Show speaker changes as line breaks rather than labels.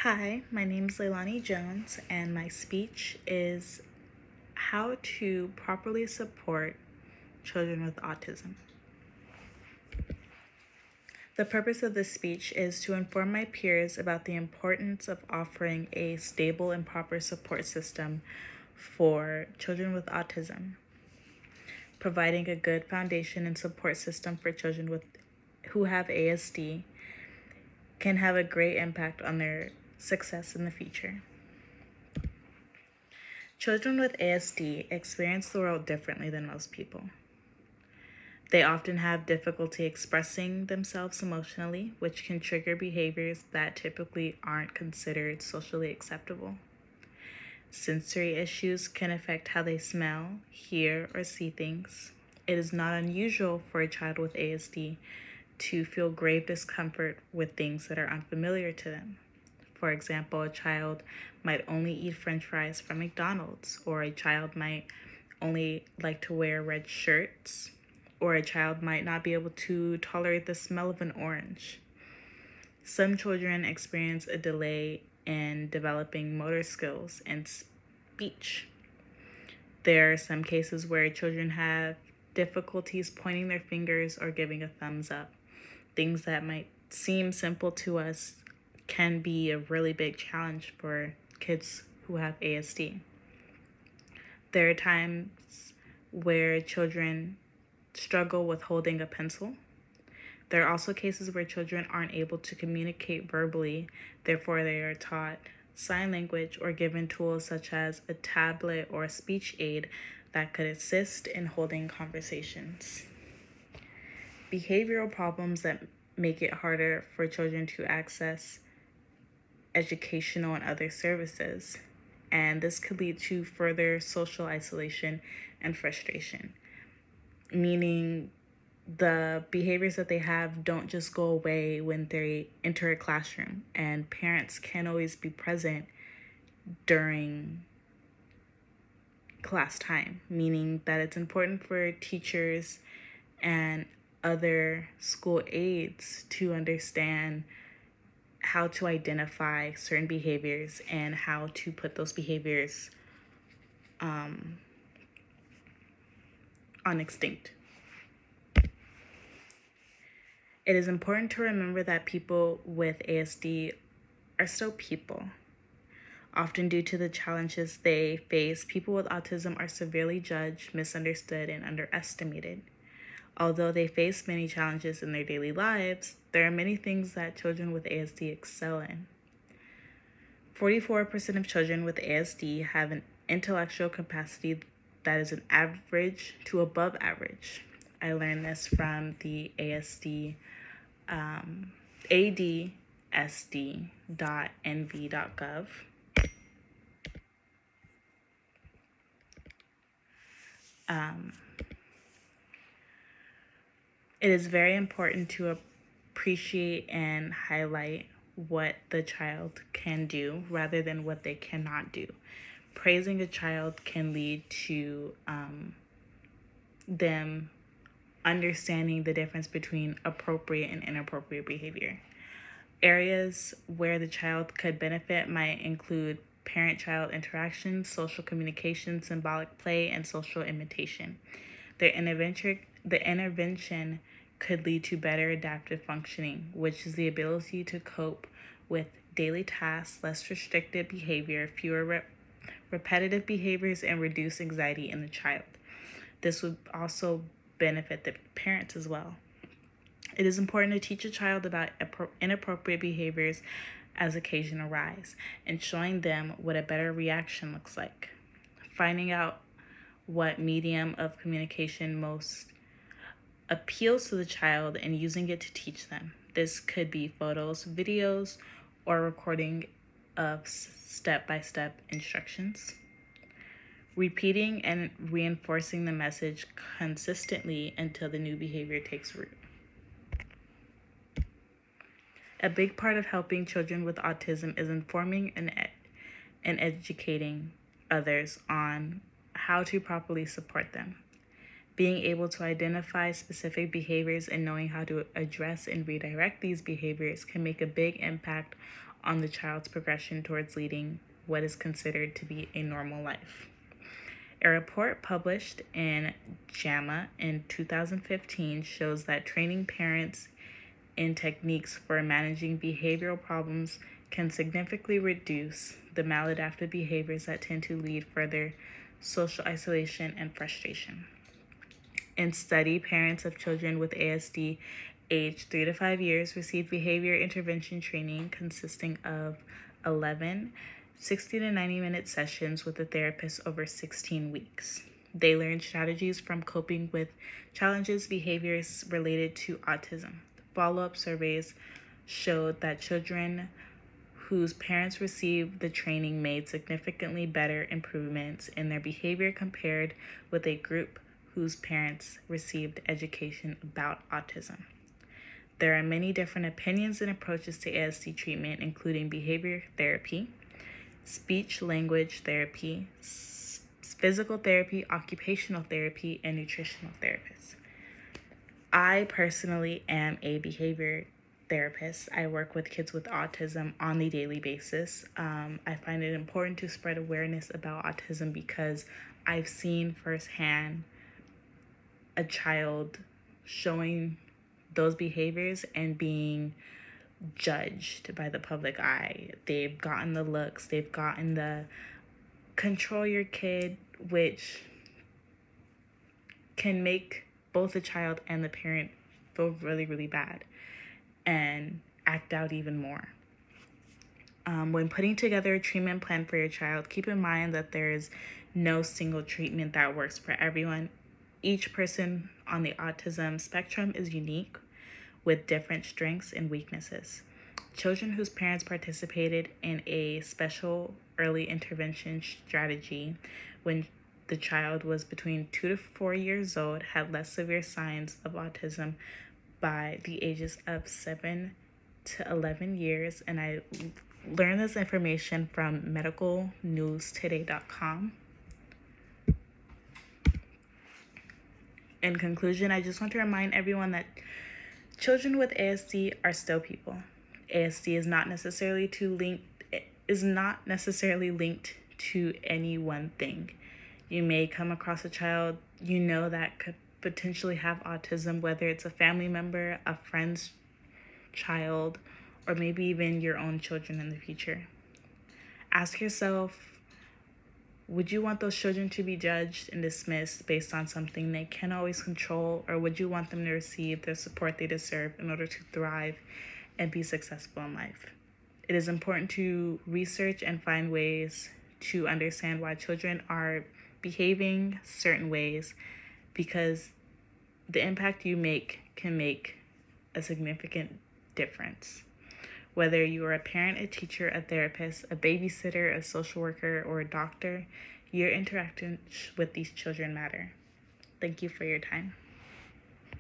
Hi, my name is Leilani Jones, and my speech is how to properly support children with autism. The purpose of this speech is to inform my peers about the importance of offering a stable and proper support system for children with autism. Providing a good foundation and support system for children who have ASD can have a great impact on their success in the future. Children with ASD experience the world differently than most people. They often have difficulty expressing themselves emotionally, which can trigger behaviors that typically aren't considered socially acceptable. Sensory issues can affect how they smell, hear, or see things. It is not unusual for a child with ASD to feel grave discomfort with things that are unfamiliar to them. For example, a child might only eat French fries from McDonald's, or a child might only like to wear red shirts, or a child might not be able to tolerate the smell of an orange. Some children experience a delay in developing motor skills and speech. There are some cases where children have difficulties pointing their fingers or giving a thumbs up. Things that might seem simple to us can be a really big challenge for kids who have ASD. There are times where children struggle with holding a pencil. There are also cases where children aren't able to communicate verbally, therefore they are taught sign language or given tools such as a tablet or a speech aid that could assist in holding conversations. Behavioral problems that make it harder for children to access educational and other services, and this could lead to further social isolation and frustration, meaning the behaviors that they have don't just go away when they enter a classroom, and parents can't always be present during class time, meaning that it's important for teachers and other school aides to understand how to identify certain behaviors and how to put those behaviors on extinct. It is important to remember that people with ASD are still people. Often due to the challenges they face, people with autism are severely judged, misunderstood, and underestimated. Although they face many challenges in their daily lives, there are many things that children with ASD excel in. 44% of children with ASD have an intellectual capacity that is an average to above average. I learned this from the adsd.nv.gov. It is very important to appreciate and highlight what the child can do rather than what they cannot do. Praising a child can lead to them understanding the difference between appropriate and inappropriate behavior. Areas where the child could benefit might include parent-child interaction, social communication, symbolic play, and social imitation. The intervention could lead to better adaptive functioning, which is the ability to cope with daily tasks, less restricted behavior, fewer repetitive behaviors, and reduce anxiety in the child. This would also benefit the parents as well. It is important to teach a child about inappropriate behaviors as occasion arise and showing them what a better reaction looks like. Finding out what medium of communication most appeals to the child and using it to teach them. This could be photos, videos, or recording of step-by-step instructions. Repeating and reinforcing the message consistently until the new behavior takes root. A big part of helping children with autism is informing and educating others on how to properly support them. Being able to identify specific behaviors and knowing how to address and redirect these behaviors can make a big impact on the child's progression towards leading what is considered to be a normal life. A report published in JAMA in 2015 shows that training parents in techniques for managing behavioral problems can significantly reduce the maladaptive behaviors that tend to lead further social isolation and frustration. In study, parents of children with ASD aged 3 to 5 years received behavior intervention training consisting of 11 60 to 90-minute sessions with a therapist over 16 weeks. They learned strategies from coping with challenges, behaviors related to autism. Follow-up surveys showed that children whose parents received the training made significantly better improvements in their behavior compared with a group whose parents received education about autism. There are many different opinions and approaches to ASD treatment, including behavior therapy, speech-language therapy, physical therapy, occupational therapy, and nutritional therapists. I personally am a behavior therapist. I work with kids with autism on a daily basis. I find it important to spread awareness about autism because I've seen firsthand a child showing those behaviors and being judged by the public eye. They've gotten the looks, they've gotten the control your kid, which can make both the child and the parent feel really, really bad and act out even more. When putting together a treatment plan for your child, keep in mind that there is no single treatment that works for everyone. Each person on the autism spectrum is unique with different strengths and weaknesses. Children whose parents participated in a special early intervention strategy when the child was between 2 to 4 years old had less severe signs of autism by the ages of 7 to 11 years. And I learned this information from medicalnewstoday.com. In conclusion, I just want to remind everyone that children with ASD are still people. ASD is not necessarily linked to any one thing. You may come across a child you know that could potentially have autism, whether it's a family member, a friend's child, or maybe even your own children in the future. Ask yourself, would you want those children to be judged and dismissed based on something they can't always control, or would you want them to receive the support they deserve in order to thrive and be successful in life? It is important to research and find ways to understand why children are behaving certain ways, because the impact you make can make a significant difference. Whether you are a parent, a teacher, a therapist, a babysitter, a social worker, or a doctor, your interactions with these children matter. Thank you for your time.